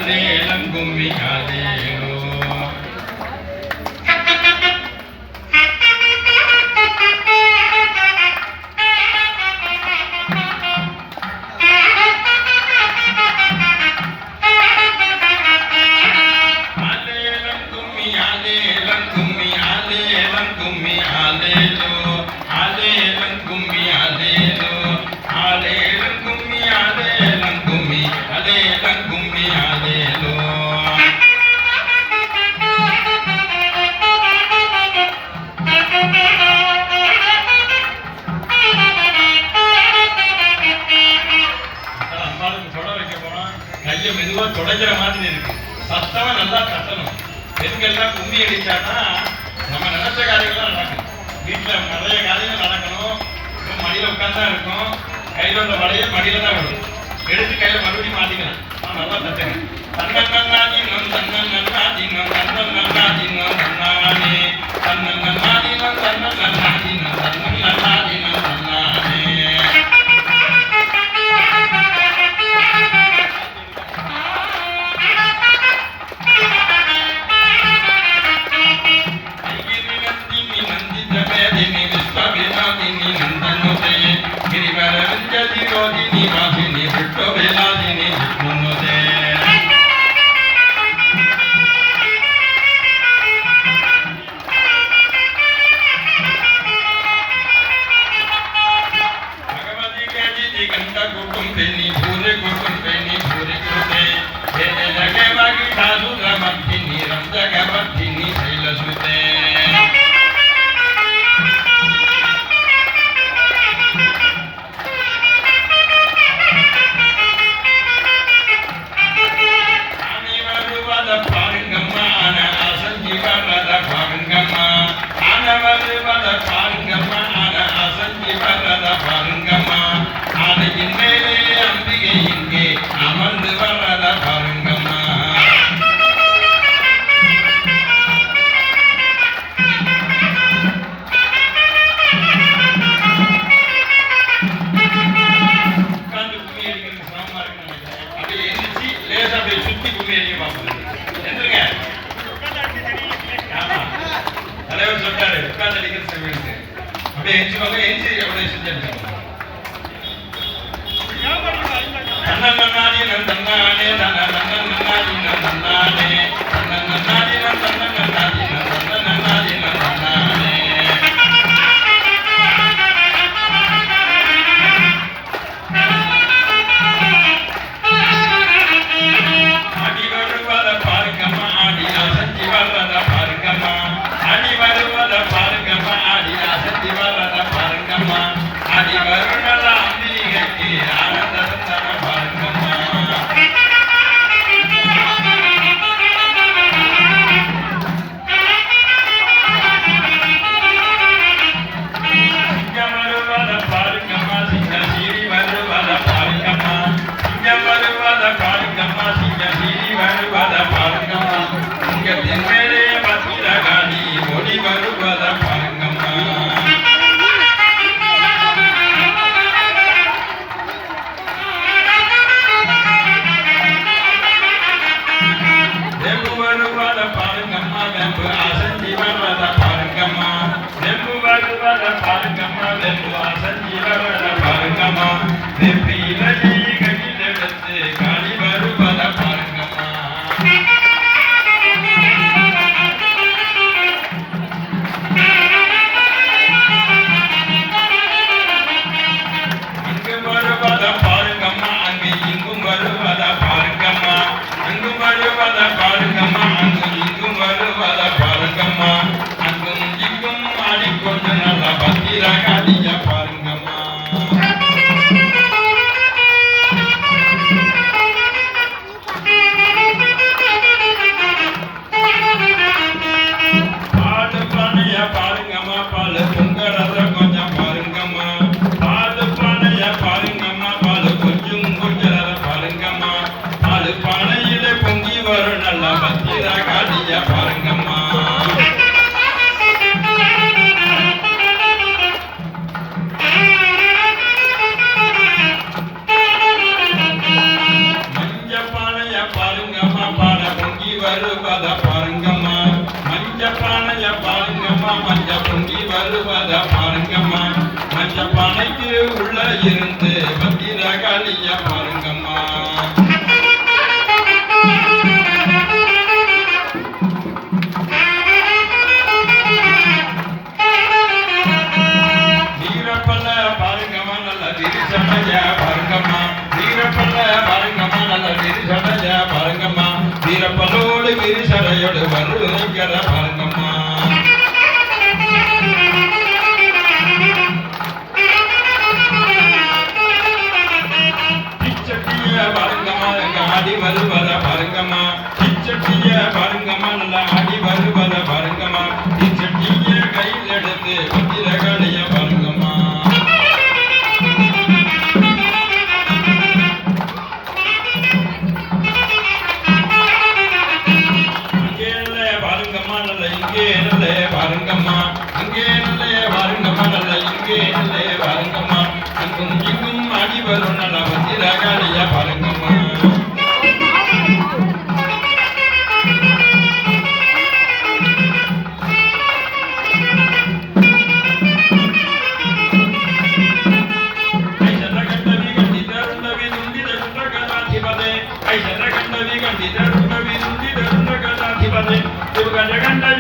ஆலேலம் கும்மி ஆலேலோ. மெதுவா தொடங்கிற மாதிரி இருக்கு. சத்தமா நல்லா தட்டணும். பெண்கள்லாம் கும்மி அடிச்சானா நம்ம நினைச்ச காரியங்கள்லாம் நடக்கும். வீட்டுல நிறைய காரியங்கள் நடக்கணும். மடியில உட்கார்ந்தா இருக்கும். கையில உள்ள வளைய மடியில தான் வரும். எடுத்து கையில மறுபடியும் மாட்டிக்கலாம். நல்லா தட்டுங்க. தன்னன் நன்னாதினம் தன்னன் நன்னாதினம் தன்னன் நன்னாதினம் தன்னானே தன்னன் நன்னாதினம் தன்னன் நன்னாதினம் தன்னன் நன்னாதினம் தன்னானே. வருவத பாருங்கம்மா, அங்கு இங்கும் வருவத பாருங்கம்மா. பாருங்கம்மா பாட பொங்கி வருவத பாருங்கம்மா மஞ்ச பானைய பாருங்கம்மா மஞ்ச பொங்கி வருவத பாருங்கம்மா மஞ்ச பானைக்கு உள்ள இருந்து பத்திரகாளிய பாருங்கம்மா வீரப்பல்ல பாருங்கம்மா நல்ல விரிசடைய பாருங்கம்மா வீரப்பல்ல பாருங்கம்மா நல்ல விரிசடைய பாருங்கம்மா வீரப்பலோடு விரிசடையோடு வருகிற பாருங்கம்மா பிச்சட்டிய பாருங்கம்மா ஆடி வருவத பாருங்கம்மா பிச்சட்டிய பாருங்கம்மா நல்ல ஆடி வருவத பாருங்கம்மா பிச்சட்டிய கையில் எடுத்து பத்திரகாளிய பாருங்கம்மா இங்கே நல்ல பாருங்கம்மா அங்கே நல்ல பாருங்கம்மா நல்ல இங்கே நல்ல பாருங்கம்மா அங்கும் இங்கும் அடி வரும் நல்ல பத்திரகாளிய பாருங்கம்மா Ganda